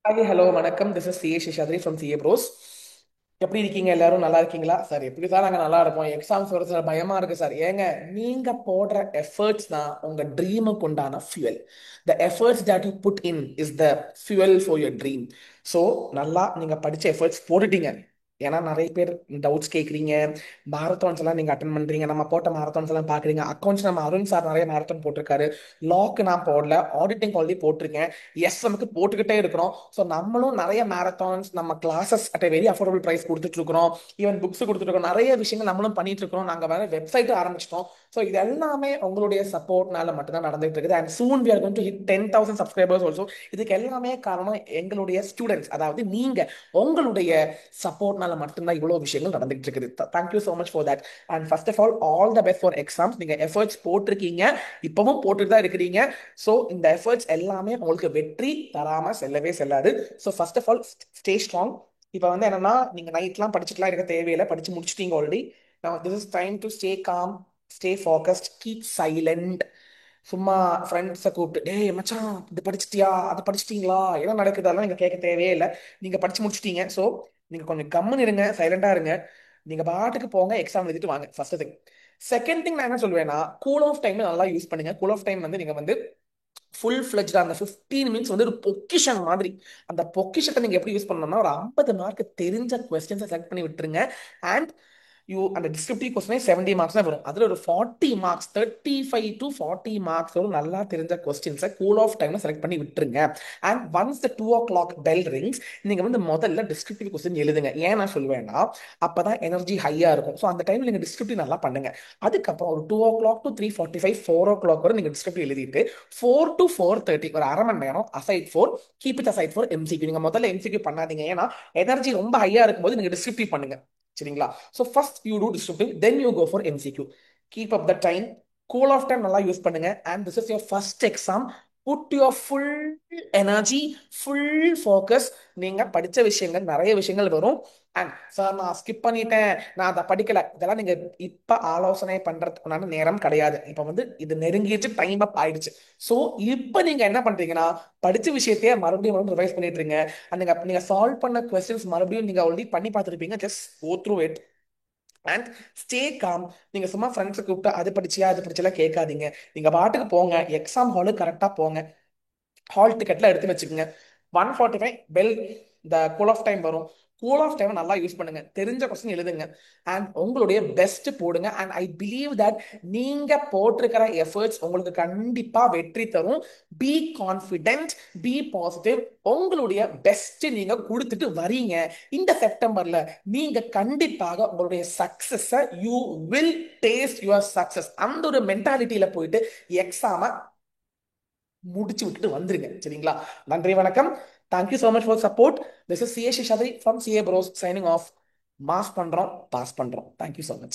Hi hello வணக்கம். This is CA Seshadri from CA Bros. எப்படி இருக்கீங்க? எல்லாரும் நல்லா இருக்கீங்களா சார்? எப்படி சார் நாங்கள் நல்லா இருப்போம். எக்ஸாம்ஸ் வர சார் பயமா இருக்கு சார். ஏங்க, நீங்க போடுற எஃபர்ட்ஸ் தான் உங்க ட்ரீமுக்கு உண்டான fuel. The efforts that you put in is the fuel for your dream. So நல்லா நீங்க படிச்ச எஃபர்ட்ஸ் போட்டுட்டீங்க. ஏன்னா நிறைய பேர் டவுட்ஸ் கேட்குறீங்க. மாரத்தான்ஸ் எல்லாம் நீங்க அட்டன் பண்றீங்க. நம்ம போட்ட மாரத்தான்ஸ் எல்லாம் பாக்குறீங்க. அக்கௌண்ட்ஸ் நம்ம அருண் சார் நிறைய மாரத்தான் போட்டிருக்காரு. லாக்கு நான் போடல, ஆடிட்டிங் ஆல்ரெடி போட்டிருக்கேன். எஸ் நமக்கு போட்டுக்கிட்டே இருக்கிறோம். ஸோ நம்மளும் நிறைய மேரத்தான்ஸ் நம்ம classes at very affordable price கொடுத்துட்டு இருக்கிறோம். ஈவன் புக்ஸ் கொடுத்துட்டு இருக்கோம். நிறைய விஷயங்கள் நம்மளும் பண்ணிட்டு இருக்கிறோம். நாங்கள் வேற வெப்சைட்டும் ஆரம்பிச்சிட்டோம். ஸோ இது எல்லாமே உங்களுடைய சப்போர்ட்னால மட்டும்தான் நடந்துட்டு இருக்குது. And soon we are going to hit 10,000 subscribers also. இதுக்கு எல்லாமே காரணம் எங்களுடைய ஸ்டூடெண்ட்ஸ், அதாவது நீங்க உங்களுடைய சப்போர்ட்னால மட்டும்தான் இவ்வளவு விஷயங்கள் நடந்துட்டு இருக்குது. Thank you so much for that. And first of all the best for exams. நீங்க எஃபர்ட்ஸ் போட்டிருக்கீங்க, இப்பவும் போட்டுட்டு தான் இருக்கிறீங்க. ஸோ இந்த எஃபர்ட்ஸ் எல்லாமே உங்களுக்கு வெற்றி தராம செல்லவே செல்லாது. So first of all stay strong. இப்போ வந்து என்னன்னா, நீங்க நைட்லாம் படிச்சுட்டுலாம் இருக்க தேவையில்லை, படிச்சு முடிச்சிட்டீங்க already. This is time to stay calm, stay focused, keep silent. சும்மா ஃப்ரெண்ட்ஸை கூப்பிட்டு, டேய் மச்சான் இது படிச்சிட்டியா, அது படிச்சிட்டீங்களா, என்ன நடக்குது, அதெல்லாம் நீங்க கேட்க தேவையே இல்லை. நீங்க படிச்சு முடிச்சிட்டீங்க. ஸோ நீங்க கொஞ்சம் கம்முன்னு இருங்க, சைலண்டா இருங்க. நீங்க பாட்டுக்கு போங்க, எக்ஸாம் எழுதிட்டு வாங்க. First thing. செகண்ட் திங் நான் என்ன சொல்வேன்னா, கூல் ஆஃப் டைம் நல்லா யூஸ் பண்ணுங்க. கூல் ஆஃப் டைம் வந்து நீங்க வந்து ஃபுல் ஃபிளஜ்டா அந்த 15 மினிட்ஸ் வந்து ஒரு பொக்கிஷன் மாதிரி. அந்த பொக்கிஷத்தை நீங்க எப்படி யூஸ் பண்ணணும்னா, ஒரு 50 மார்க் தெரிஞ்ச கொஸ்டின்ஸை செலக்ட் பண்ணி விட்டுருங்க. அண்ட் அந்த டிஸ்கிரிப்டிவ் கொஸ்டினே 70 மார்க்ஸ் தான் வரும். அதுல ஒரு 40 மார்க்ஸ், 35 டு 40 மார்க்ஸ் ஒரு நல்லா தெரிஞ்ச கொஸ்டின்ஸை கூல் ஆஃப் டைம்ல செலக்ட் பண்ணி விட்டுருங்க. And once the 2 o'clock bell rings, நீங்க வந்து முதல்ல டிஸ்கிரிப்டிவ் கொஸ்டின் எழுதுங்க. ஏன் நான் சொல்லுவேன்னா, அப்பதான் எனர்ஜி ஹையா இருக்கும். ஸோ அந்த டைம்ல நீங்க டிஸ்கிரிப்டிவ் நல்லா பண்ணுங்க. அதுக்கப்புறம் ஒரு 2 o'clock டு 3:45, 4 o'clock வரை நீங்க டிஸ்கிரிப்டிவ் எழுதிட்டு 4 to 4:30 ஒரு அரை மணி நேரம் aside four, keep it aside for MCQ. நீங்க முதல்ல எம்சிக்யூ பண்ணாதீங்க. ஏன்னா எனர்ஜி ரொம்ப ஹையா இருக்கும்போது நீங்க டிஸ்கிரிப்டிவ் பண்ணுங்க. சரிங்களா? So first you do descriptive, then you go for MCQ. Keep up the time. Cool off time நல்லா யூஸ் பண்ணுங்க. And this is your first exam. Put your full energy, full focus. நீங்க படிச்ச விஷயங்கள் நிறைய விஷயங்கள் வரும். அண்ட் சார் நான் skip பண்ணிட்டேன், நான் அதை படிக்கல, இதெல்லாம் நீங்க இப்ப ஆலோசனை பண்றதுக்குண்டான நேரம் கிடையாது. இப்ப வந்து இது நெருங்கிட்டு டைம் அப் ஆயிடுச்சு. சோ இப்ப நீங்க என்ன பண்றீங்கன்னா, படிச்ச விஷயத்தையே மறுபடியும் ரிவைஸ் பண்ணிட்டு இருங்க. அந்த நீங்க சால்வ் பண்ண கொஸ்டின்ஸ் மறுபடியும் நீங்க ஆல்ரெடி பண்ணி பார்த்துருப்பீங்க. Just go through it and stay calm. நீங்க சும்மா ஃப்ரெண்ட்ஸை கூப்பிட்டு அது படிச்சியா அது படிச்சலாம் கேட்காதீங்க. நீங்க பாட்டுக்கு போங்க, எக்ஸாம் ஹாலு கரெக்டா போங்க. ஹால் டிக்கெட்ல எடுத்து வச்சுக்கோங்க. 1:45 பெல், இந்த கூல் ஆஃப் டைம் வரும். கூல் ஆஃப் டைம் நல்லா யூஸ் பண்ணுங்க. தெரிஞ்ச கொஸ்டின் எழுதுங்க. அண்ட் உங்களுடைய பெஸ்ட் போடுங்க. அண்ட் ஐ பிலீவ் தட் நீங்க போட்டிருக்கிற எஃபர்ட்ஸ் உங்களுக்கு கண்டிப்பா வெற்றி தரும். Be confident, be positive. உங்களுடைய பெஸ்ட் நீங்க கொடுத்துட்டு வரீங்க. இந்த செப்டம்பர்ல நீங்க கண்டிப்பாக உங்களுடைய success, you will taste your success. அந்த ஒரு மென்டாலிட்டியில போயிட்டு எக்ஸாம முடிச்சு விட்டுட்டு வந்துருங்க. சரிங்களா? நன்றி, வணக்கம். Thank you so much for support. This is CA Seshadri from CA Bros signing off. Mass பண்றோம், பாஸ் பண்றோம். Thank you so much.